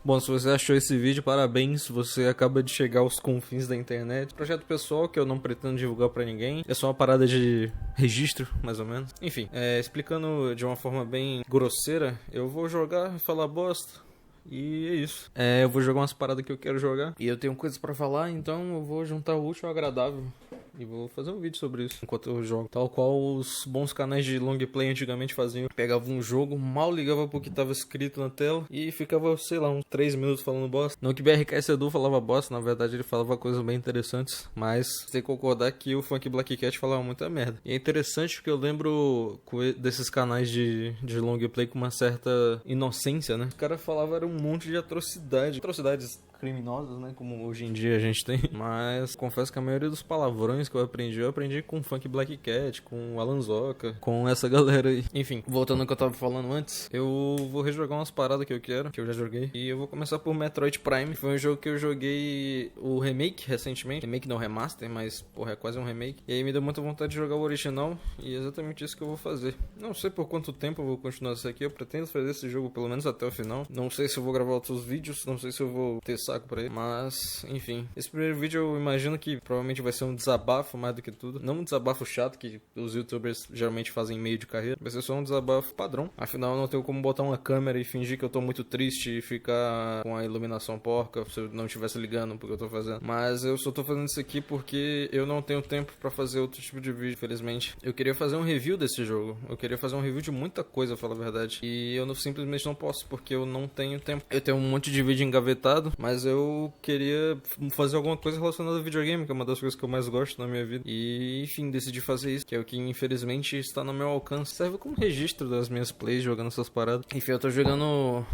Bom, se você achou esse vídeo, parabéns, você acaba de chegar aos confins da internet. Projeto pessoal que eu não pretendo divulgar pra ninguém, é só uma parada de registro, mais ou menos. Enfim, explicando de uma forma bem grosseira, eu vou jogar e falar bosta. E é isso. Eu vou jogar umas paradas que eu quero jogar. E eu tenho coisas pra falar, então eu vou juntar o útil ao agradável. E vou fazer um vídeo sobre isso enquanto eu jogo. Tal qual os bons canais de long play antigamente faziam. Pegava um jogo, mal ligava pro que tava escrito na tela e ficava, sei lá, uns 3 minutos falando bosta. Não que BRKS Edu falava bosta, na verdade ele falava coisas bem interessantes. Mas tem que concordar que o Funk Black Cat falava muita merda. E é interessante porque eu lembro desses canais de long play com uma certa inocência, né? O cara falava era um monte de atrocidade. Atrocidades criminosas, né, como hoje em dia a gente tem, mas confesso que a maioria dos palavrões que eu aprendi com Funk Black Cat, com Alan Zoca, com essa galera aí. Enfim, voltando ao que eu tava falando antes, eu vou rejogar umas paradas que eu quero, que eu já joguei, e eu vou começar por Metroid Prime. Foi um jogo que eu joguei o remake recentemente, remake não remaster, mas porra, é quase um remake, e aí me deu muita vontade de jogar o original, e é exatamente isso que eu vou fazer. Não sei por quanto tempo eu vou continuar isso aqui, eu pretendo fazer esse jogo pelo menos até o final, não sei se eu vou gravar outros vídeos, não sei se eu vou ter saco pra ele, mas enfim, esse primeiro vídeo eu imagino que provavelmente vai ser um desabafo mais do que tudo, não um desabafo chato que os youtubers geralmente fazem em meio de carreira, vai ser só um desabafo padrão, afinal eu não tenho como botar uma câmera e fingir que eu tô muito triste e ficar com a iluminação porca se eu não estivesse ligando porque eu tô fazendo, mas eu só tô fazendo isso aqui porque eu não tenho tempo pra fazer outro tipo de vídeo, infelizmente. Eu queria fazer um review desse jogo, eu queria fazer um review de muita coisa, pra falar a verdade, e eu simplesmente não posso porque eu não tenho tempo. Eu tenho um monte de vídeo engavetado, mas eu queria fazer alguma coisa relacionada ao videogame, que é uma das coisas que eu mais gosto na minha vida. E, enfim, decidi fazer isso, que é o que infelizmente está no meu alcance. Serve como registro das minhas plays jogando essas paradas. Enfim, eu tô jogando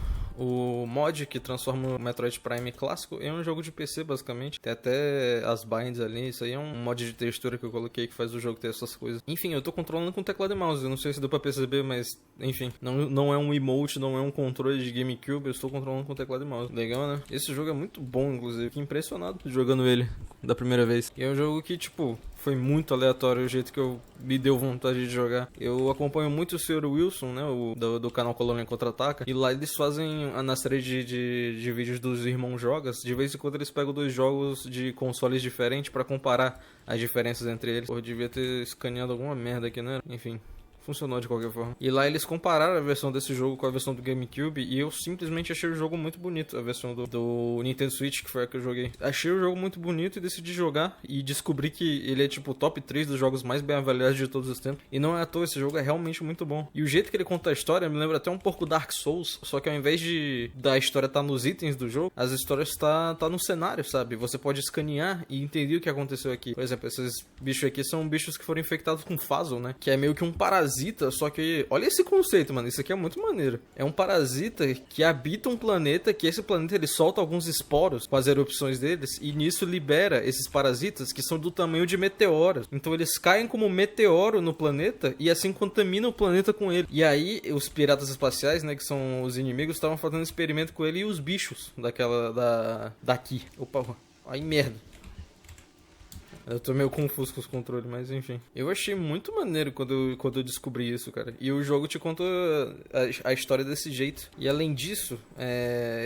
o mod que transforma o Metroid Prime clássico em um jogo de PC, basicamente. Tem até as binds ali, isso aí é um mod de textura que eu coloquei que faz o jogo ter essas coisas. Enfim, eu tô controlando com teclado e mouse, eu não sei se deu pra perceber, mas enfim, não é um emote, não é um controle de GameCube, eu estou controlando com teclado e mouse. Legal, né? Esse jogo é muito bom, inclusive. Fiquei impressionado jogando ele da primeira vez. E é um jogo que, tipo, foi muito aleatório o jeito que me deu vontade de jogar. Eu acompanho muito o Sr. Wilson, né, do canal Colônia Contra-Ataca, e lá eles fazem na série de vídeos dos irmãos jogas, de vez em quando eles pegam dois jogos de consoles diferentes pra comparar as diferenças entre eles. Pô, eu devia ter escaneado alguma merda aqui, né? Enfim, funcionou de qualquer forma. E lá eles compararam a versão desse jogo com a versão do GameCube e eu simplesmente achei o jogo muito bonito, a versão do Nintendo Switch, que foi a que eu joguei. Achei o jogo muito bonito e decidi jogar e descobri que ele é tipo o top 3 dos jogos mais bem avaliados de todos os tempos. E não é à toa, esse jogo é realmente muito bom. E o jeito que ele conta a história me lembra até um pouco Dark Souls, só que ao invés da história estar nos itens do jogo, as histórias tá no cenário, sabe? Você pode escanear e entender o que aconteceu aqui. Por exemplo, esses bichos aqui são bichos que foram infectados com Phasol, né? Que é meio que um parasita, só que olha esse conceito, mano, isso aqui é muito maneiro. É um parasita que habita um planeta, que esse planeta ele solta alguns esporos com as erupções deles, e nisso libera esses parasitas que são do tamanho de meteoros. Então eles caem como um meteoro no planeta e assim contaminam o planeta com ele. E aí os piratas espaciais, né, que são os inimigos, estavam fazendo experimento com ele e os bichos daqui. Opa, aí merda. Eu tô meio confuso com os controles, mas enfim. Eu achei muito maneiro quando eu descobri isso, cara. E o jogo te conta a história desse jeito. E além disso,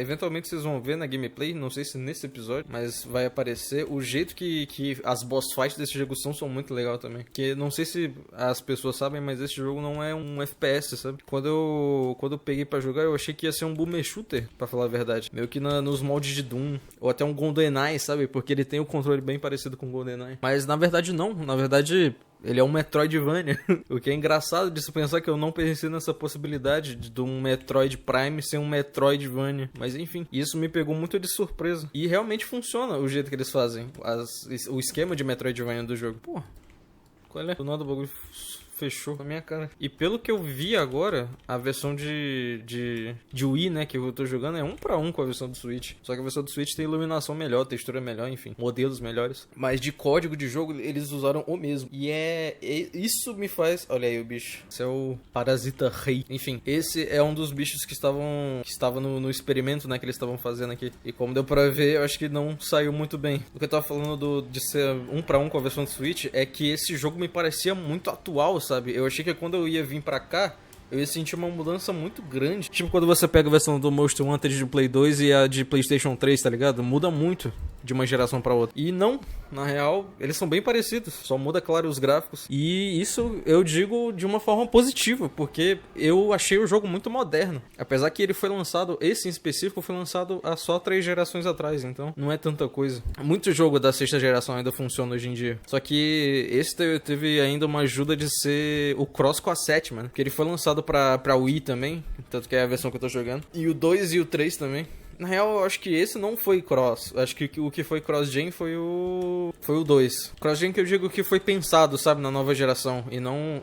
eventualmente vocês vão ver na gameplay, não sei se nesse episódio, mas vai aparecer o jeito que as boss fights desse jogo são muito legal também. Que não sei se as pessoas sabem, mas esse jogo não é um FPS, sabe? Quando eu peguei pra jogar, eu achei que ia ser um boomer shooter, pra falar a verdade. Meio que nos moldes de Doom, ou até um GoldenEye, sabe? Porque ele tem o controle bem parecido com o GoldenEye. Mas na verdade não, na verdade ele é um Metroidvania. O que é engraçado de se pensar que eu não pensei nessa possibilidade de um Metroid Prime ser um Metroidvania. Mas enfim, isso me pegou muito de surpresa. E realmente funciona o jeito que eles fazem, o esquema de Metroidvania do jogo. Pô, qual é? Do nada o bagulho fechou na minha cara. E pelo que eu vi agora, a versão de Wii, né, que eu tô jogando é 1 pra 1 com a versão do Switch. Só que a versão do Switch tem iluminação melhor, textura melhor, enfim, modelos melhores. Mas de código de jogo, eles usaram o mesmo. E isso me faz... Olha aí o bicho. Esse é o Parasita Rei. Enfim, esse é um dos bichos que estava no experimento, né, que eles estavam fazendo aqui. E como deu pra ver, eu acho que não saiu muito bem. O que eu tava falando de ser 1 pra 1 com a versão do Switch é que esse jogo me parecia muito atual, sabe? Eu achei que quando eu ia vir pra cá, eu ia sentir uma mudança muito grande. Tipo quando você pega a versão do Monster Hunter de Play 2 e a de PlayStation 3, tá ligado? Muda muito de uma geração pra outra. E não, na real, eles são bem parecidos. Só muda, claro, os gráficos. E isso eu digo de uma forma positiva, porque eu achei o jogo muito moderno. Apesar que ele foi lançado, esse em específico, foi lançado há só 3 gerações atrás. Então, não é tanta coisa. Muito jogo da 6ª geração ainda funciona hoje em dia. Só que esse teve ainda uma ajuda de ser o cross com a 7ª, né? Porque ele foi lançado pra Wii também. Tanto que é a versão que eu tô jogando. E o 2 e o 3 também. Na real, eu acho que esse não foi cross. Eu acho que o que foi cross-gen foi o 2. Cross-gen que eu digo que foi pensado, sabe, na nova geração. E não...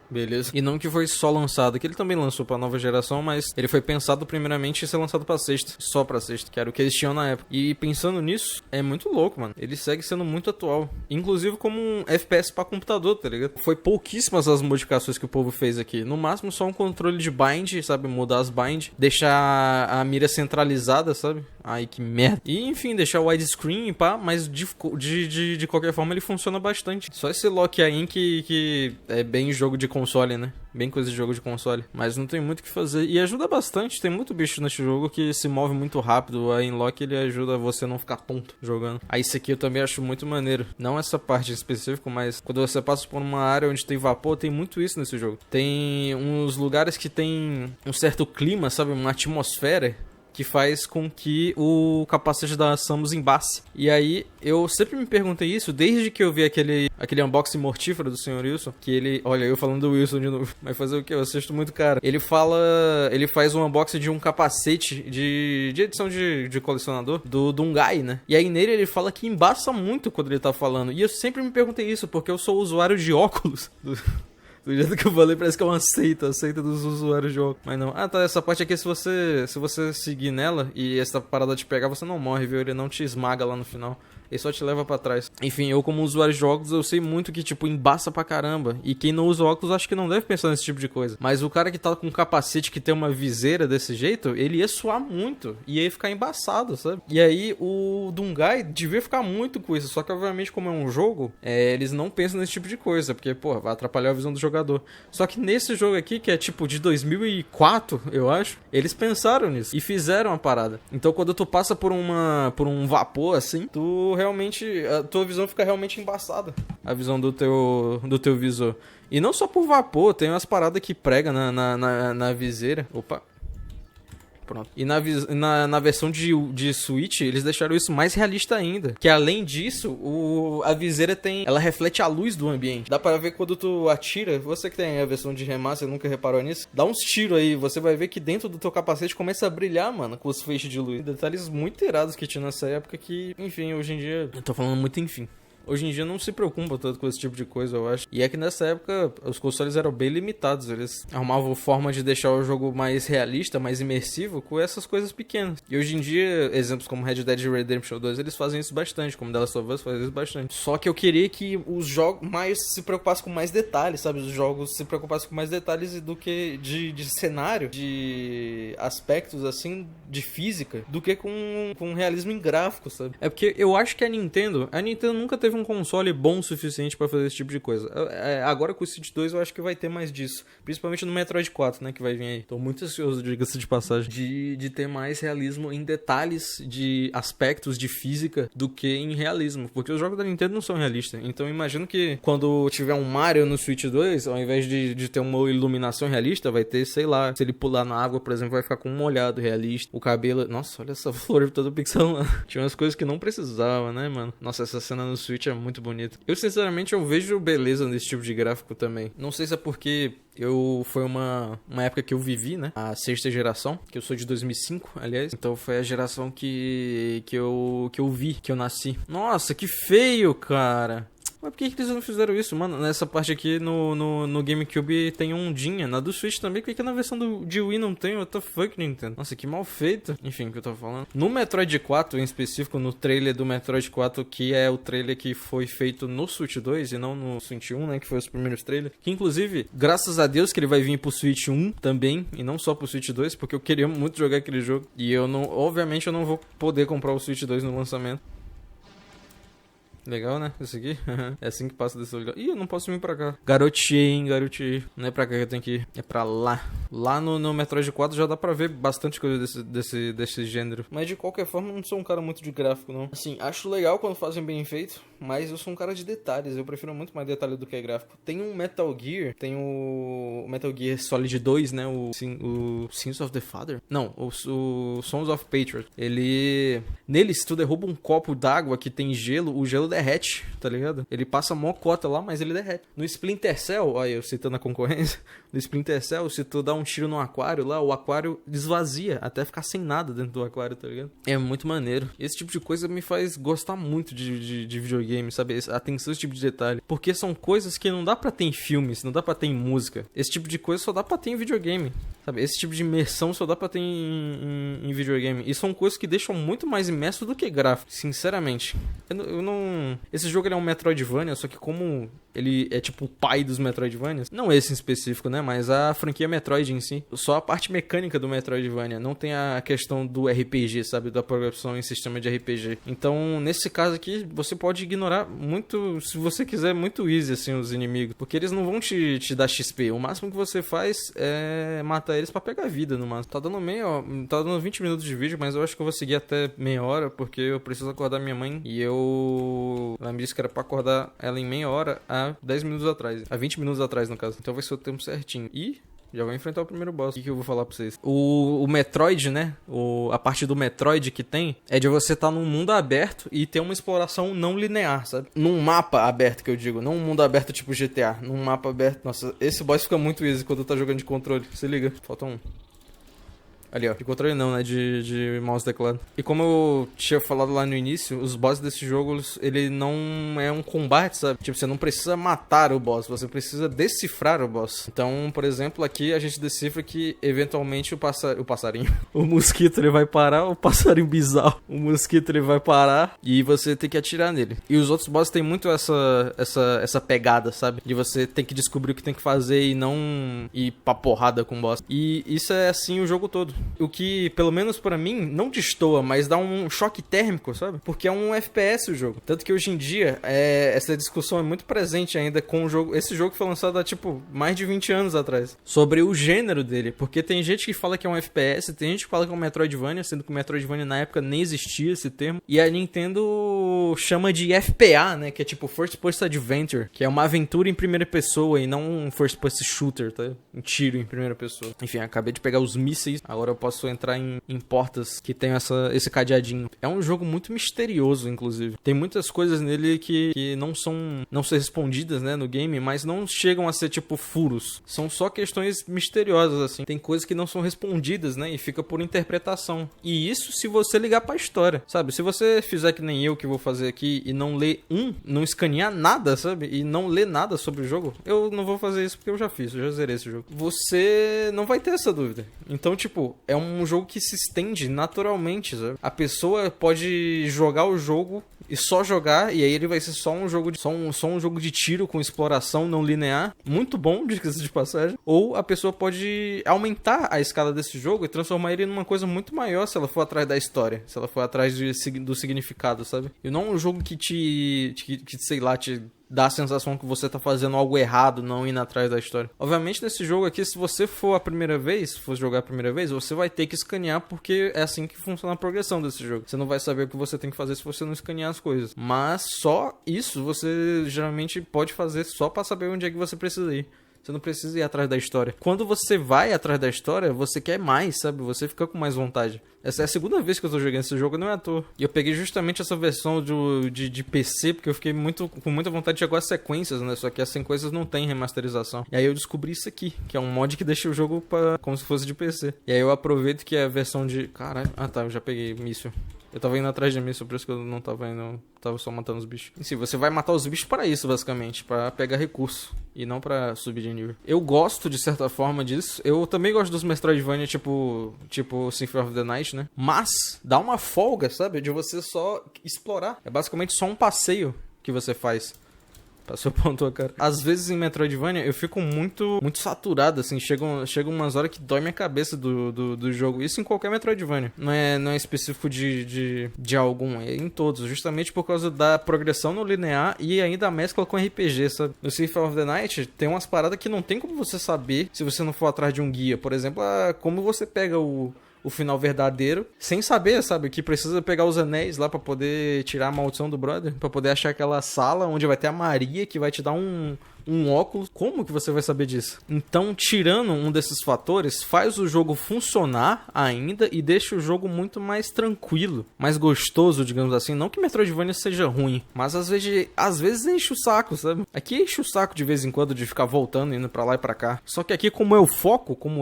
Beleza. E não que foi só lançado, que ele também lançou pra nova geração, mas ele foi pensado primeiramente em ser lançado pra 6ª. Só pra 6ª, que era o que eles tinham na época. E pensando nisso, é muito louco, mano. Ele segue sendo muito atual. Inclusive como um FPS pra computador, tá ligado? Foi pouquíssimas as modificações que o povo fez aqui. No máximo só um controle de bind, sabe? Mudar as bind. Deixar a mira centralizada, sabe? Ai, que merda. E enfim, deixar o widescreen, pá. Mas de qualquer forma ele funciona bastante. Só esse lock aí que é bem jogo de console, né? Bem coisa de jogo de console. Mas não tem muito o que fazer. E ajuda bastante. Tem muito bicho nesse jogo que se move muito rápido. A Inlock ele ajuda você a não ficar tonto jogando. Aí isso aqui eu também acho muito maneiro. Não essa parte em específico, mas quando você passa por uma área onde tem vapor, tem muito isso nesse jogo. Tem uns lugares que tem um certo clima, sabe? Uma atmosfera que faz com que o capacete da Samus embace. E aí, eu sempre me perguntei isso, desde que eu vi aquele unboxing mortífero do Sr. Wilson, que ele... Olha, eu falando do Wilson de novo, mas fazer o quê? Eu assisto muito cara. Ele faz um unboxing de um capacete de edição de colecionador do Dungai, né? E aí nele ele fala que embaça muito quando ele tá falando. E eu sempre me perguntei isso, porque eu sou usuário de óculos do jeito que eu falei, parece que é uma seita dos usuários de óculos. Mas não. Ah, tá, essa parte aqui, se você seguir nela e essa parada te pegar, você não morre, viu? Ele não te esmaga lá no final. Ele só te leva pra trás. Enfim, eu como usuário de óculos, eu sei muito que, tipo, embaça pra caramba. E quem não usa óculos, acho que não deve pensar nesse tipo de coisa. Mas o cara que tá com um capacete que tem uma viseira desse jeito, ele ia suar muito. E ia ficar embaçado, sabe? E aí, o Dungai devia ficar muito com isso. Só que, obviamente, como é um jogo, eles não pensam nesse tipo de coisa. Porque, pô, vai atrapalhar a visão do jogador. Só que nesse jogo aqui, que é, tipo, de 2004, eu acho, eles pensaram nisso. E fizeram a parada. Então, quando tu passa por um vapor, assim, a tua visão fica realmente embaçada. A visão do teu visor. E não só por vapor, tem umas paradas que prega na viseira. Opa. Pronto. E na versão de Switch, eles deixaram isso mais realista ainda. Que além disso, a viseira ela reflete a luz do ambiente. Dá pra ver quando tu atira. Você que tem a versão de remaster, nunca reparou nisso? Dá uns tiros aí, você vai ver que dentro do teu capacete começa a brilhar, mano, com os feixes de luz. Detalhes muito irados que tinha nessa época que, enfim, hoje em dia... Eu tô falando muito enfim. Hoje em dia não se preocupa tanto com esse tipo de coisa, eu acho. E é que nessa época os consoles eram bem limitados. Eles arrumavam forma de deixar o jogo mais realista, mais imersivo com essas coisas pequenas. E hoje em dia, exemplos como Red Dead Redemption 2, eles fazem isso bastante. Como The Last of Us faz isso bastante. Só que eu queria que os jogos mais se preocupassem com mais detalhes, sabe? Os jogos se preocupassem com mais detalhes do que de cenário, de aspectos, assim, de física, do que com realismo em gráfico, sabe? É porque eu acho que a Nintendo nunca teve um console bom o suficiente pra fazer esse tipo de coisa. Agora com o Switch 2 eu acho que vai ter mais disso. Principalmente no Metroid 4, né, que vai vir aí. Tô muito ansioso, diga-se de passagem, de ter mais realismo em detalhes de aspectos de física do que em realismo. Porque os jogos da Nintendo não são realistas. Então eu imagino que quando tiver um Mario no Switch 2, ao invés de ter uma iluminação realista, vai ter, sei lá, se ele pular na água, por exemplo, vai ficar com um molhado realista. O cabelo... Nossa, olha essa flor toda pixelada. Tinha umas coisas que não precisava, né, mano? Nossa, essa cena no Switch é muito bonita. Eu, sinceramente, eu vejo beleza nesse tipo de gráfico também. Não sei se é porque foi uma época que eu vivi, né? A 6ª geração, que eu sou de 2005, aliás. Então foi a geração que eu vi, que eu nasci. Nossa, que feio, cara. Mas por que eles não fizeram isso, mano? Nessa parte aqui no GameCube tem ondinha. Na do Switch também, por que na versão de Wii não tem? What the fuck, Nintendo? Nossa, que mal feito. Enfim, o que eu tava falando. No Metroid 4, em específico, no trailer do Metroid 4, que é o trailer que foi feito no Switch 2 e não no Switch 1, né? Que foi os primeiros trailers. Que, inclusive, graças a Deus que ele vai vir pro Switch 1 também, e não só pro Switch 2, porque eu queria muito jogar aquele jogo. E obviamente eu não vou poder comprar o Switch 2 no lançamento. Legal, né? Esse aqui. É assim que passa desse lugar. Ih, eu não posso vir pra cá. Garotinho, garotinho. Não é pra cá que eu tenho que ir. É pra lá. Lá no Metroid 4 já dá pra ver bastante coisa desse gênero. Mas de qualquer forma, eu não sou um cara muito de gráfico, não. Assim, acho legal quando fazem bem feito, mas eu sou um cara de detalhes. Eu prefiro muito mais detalhe do que gráfico. Tem um Metal Gear, tem o Metal Gear Solid 2, né? O Sins of the Father? Não, o Sons of Patriot. Nele, se tu derruba um copo d'água que tem gelo, o gelo derrete, tá ligado? Ele passa mó cota lá, mas ele derrete. No Splinter Cell, olha eu citando a concorrência, no Splinter Cell, se tu dá um tiro no aquário lá, o aquário desvazia até ficar sem nada dentro do aquário, tá ligado? É muito maneiro. Esse tipo de coisa me faz gostar muito de videogame, sabe? Atenção a esse tipo de detalhe. Porque são coisas que não dá pra ter em filmes, não dá pra ter em música. Esse tipo de coisa só dá pra ter em videogame, sabe? Esse tipo de imersão só dá pra ter em videogame. E são coisas que deixam muito mais imerso do que gráfico, sinceramente. Eu não... Esse jogo ele é um Metroidvania, só que como ele é tipo o pai dos Metroidvanias, não esse em específico, né? Mas a franquia Metroid em si. Só a parte mecânica do Metroidvania. Não tem a questão do RPG, sabe? Da progressão em sistema de RPG. Então, nesse caso aqui, você pode ignorar muito, se você quiser, muito easy, assim, os inimigos. Porque eles não vão te dar XP. O máximo que você faz é matar eles pra pegar vida, no máximo. Tá dando tá dando 20 minutos de vídeo, mas eu acho que eu vou seguir até meia hora, porque eu preciso acordar minha mãe. E ela me disse que era pra acordar ela em meia hora há 10 minutos atrás. Há 20 minutos atrás, no caso. Então vai ser o tempo certinho. E já vou enfrentar o primeiro boss. O que eu vou falar pra vocês? O Metroid, né? A parte do Metroid que tem é de você estar num mundo aberto e ter uma exploração não linear, sabe? Num mapa aberto, que eu digo. Não um mundo aberto tipo GTA. Num mapa aberto. Nossa, esse boss fica muito easy quando tá jogando de controle. Se liga. Falta um. Ali, ó. De controle não, né? De mouse e teclado. E como eu tinha falado lá no início, os bosses desse jogo, ele não é um combate, sabe? Tipo, você não precisa matar o boss, você precisa decifrar o boss. Então, por exemplo, aqui a gente decifra que, eventualmente, o passarinho... O mosquito, ele vai parar, o passarinho bizarro. O mosquito, ele vai parar e você tem que atirar nele. E os outros bosses têm muito essa pegada, sabe? De você ter que descobrir o que tem que fazer e não ir pra porrada com o boss. E isso é assim o jogo todo. O que, pelo menos pra mim, não destoa, mas dá um choque térmico, sabe? Porque é um FPS o jogo. Tanto que hoje em dia, essa discussão é muito presente ainda com o jogo. Esse jogo foi lançado há, tipo, mais de 20 anos atrás. Sobre o gênero dele. Porque tem gente que fala que é um FPS, tem gente que fala que é um Metroidvania, sendo que o Metroidvania na época nem existia esse termo. E a Nintendo chama de FPA, né? Que é tipo First Person Adventure. Que é uma aventura em primeira pessoa e não um First Person Shooter, tá? Um tiro em primeira pessoa. Enfim, acabei de pegar os mísseis. Agora eu posso entrar em portas que tem esse cadeadinho. É um jogo muito misterioso, inclusive. Tem muitas coisas nele que não são respondidas, né, no game, mas não chegam a ser, tipo, furos. São só questões misteriosas, assim. Tem coisas que não são respondidas, né, e fica por interpretação. E isso se você ligar pra história, sabe? Se você fizer que nem eu que vou fazer aqui e não ler não escanear nada, sabe? E não ler nada sobre o jogo, eu não vou fazer isso porque eu já fiz, eu já zerei esse jogo. Você não vai ter essa dúvida. Então, tipo, é um jogo que se estende naturalmente, sabe? A pessoa pode jogar o jogo e só jogar, e aí ele vai ser só um jogo de tiro com exploração não linear, muito bom, diga-se de passagem. Ou a pessoa pode aumentar a escala desse jogo e transformar ele numa coisa muito maior se ela for atrás da história, se ela for atrás do significado, sabe? E não um jogo que sei lá, te dá a sensação que você tá fazendo algo errado, não indo atrás da história. Obviamente, nesse jogo aqui, se você for jogar a primeira vez, você vai ter que escanear, porque é assim que funciona a progressão desse jogo. Você não vai saber o que você tem que fazer se você não escanear as coisas. Mas só isso você geralmente pode fazer só pra saber onde é que você precisa ir. Você não precisa ir atrás da história. Quando você vai atrás da história, você quer mais, sabe? Você fica com mais vontade. Essa é a segunda vez que eu tô jogando esse jogo, não é à toa. E eu peguei justamente essa versão de PC, porque eu fiquei com muita vontade de jogar as sequências, né? Só que as sequências não tem remasterização. E aí eu descobri isso aqui, que é um mod que deixa o jogo como se fosse de PC. E aí eu aproveito que é a versão de... Caralho. Ah, tá, eu já peguei míssil. Eu tava indo atrás de mim, por isso que eu não tava indo. Tava só matando os bichos. E sim, você vai matar os bichos para isso, basicamente. Pra pegar recurso. E não pra subir de nível. Eu gosto, de certa forma, disso. Eu também gosto dos Metroidvania, tipo Symphony of the Night, né? Mas dá uma folga, sabe? De você só explorar. É basicamente só um passeio que você faz. Passou ponto, cara. Às vezes em Metroidvania eu fico muito saturado, assim. Chegam umas horas que dói minha cabeça do jogo. Isso em qualquer Metroidvania. Não é específico de algum, é em todos. Justamente por causa da progressão no linear e ainda a mescla com RPG, sabe? No Symphony of the Night tem umas paradas que não tem como você saber se você não for atrás de um guia. Por exemplo, como você pega o final verdadeiro, sem saber, sabe? Que precisa pegar os anéis lá pra poder tirar a maldição do brother, pra poder achar aquela sala onde vai ter a Maria que vai te dar um óculos. Como que você vai saber disso? Então, tirando um desses fatores, faz o jogo funcionar ainda e deixa o jogo muito mais tranquilo, mais gostoso, digamos assim. Não que Metroidvania seja ruim, mas às vezes enche o saco, sabe? Aqui enche o saco de vez em quando de ficar voltando, indo pra lá e pra cá. Só que aqui, como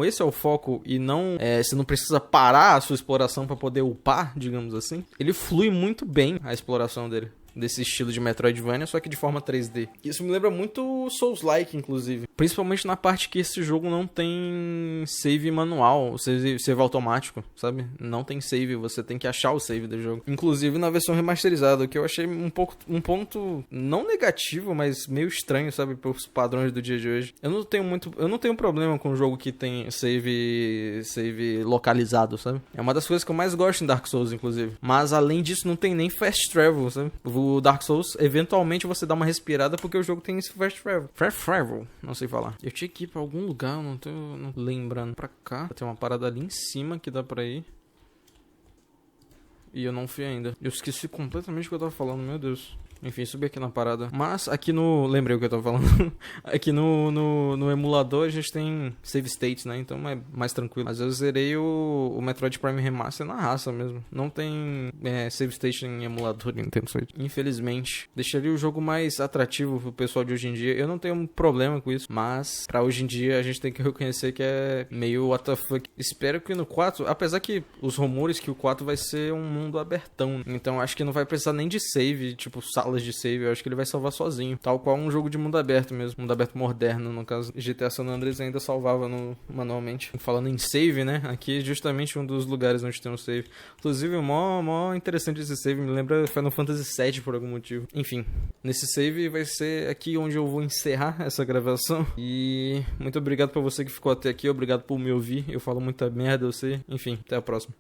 esse é o foco e não, você não precisa parar a sua exploração pra poder upar, digamos assim, ele flui muito bem a exploração dele. Desse estilo de Metroidvania, só que de forma 3D. Isso me lembra muito Souls-like, inclusive. Principalmente na parte que esse jogo não tem save manual, save automático, sabe? Não tem save, você tem que achar o save do jogo. Inclusive na versão remasterizada, o que eu achei um ponto não negativo, mas meio estranho, sabe? Pelos padrões do dia de hoje. Eu não tenho problema com um jogo que tem save localizado, sabe? É uma das coisas que eu mais gosto em Dark Souls, inclusive. Mas além disso, não tem nem fast travel, sabe? O Dark Souls, eventualmente você dá uma respirada porque o jogo tem esse fast travel. Fast travel, não sei falar. Eu tinha que ir pra algum lugar, não tô lembrando. Pra cá, tem uma parada ali em cima que dá pra ir. E eu não fui ainda. Eu esqueci completamente o que eu tava falando, meu Deus. Enfim, subi aqui na parada. Mas aqui lembrei o que eu tava falando. Aqui no emulador a gente tem save states, né? Então é mais tranquilo. Mas eu zerei o Metroid Prime Remaster na raça mesmo. Não tem save state em emulador Nintendo Switch. Infelizmente. Deixaria o jogo mais atrativo pro pessoal de hoje em dia. Eu não tenho um problema com isso. Mas pra hoje em dia a gente tem que reconhecer que é meio what the fuck. Espero que no 4, apesar que os rumores que o 4 vai ser um mundo abertão. Então acho que não vai precisar nem de save, tipo salas de save, eu acho que ele vai salvar sozinho. Tal qual um jogo de mundo aberto mesmo. Mundo aberto moderno, no caso. GTA San Andreas ainda salvava manualmente. Falando em save, né? Aqui é justamente um dos lugares onde tem um save. Inclusive, o mó interessante esse save. Me lembra Final Fantasy VII por algum motivo. Enfim, nesse save vai ser aqui onde eu vou encerrar essa gravação. E muito obrigado pra você que ficou até aqui. Obrigado por me ouvir. Eu falo muita merda, eu sei. Enfim, até a próxima.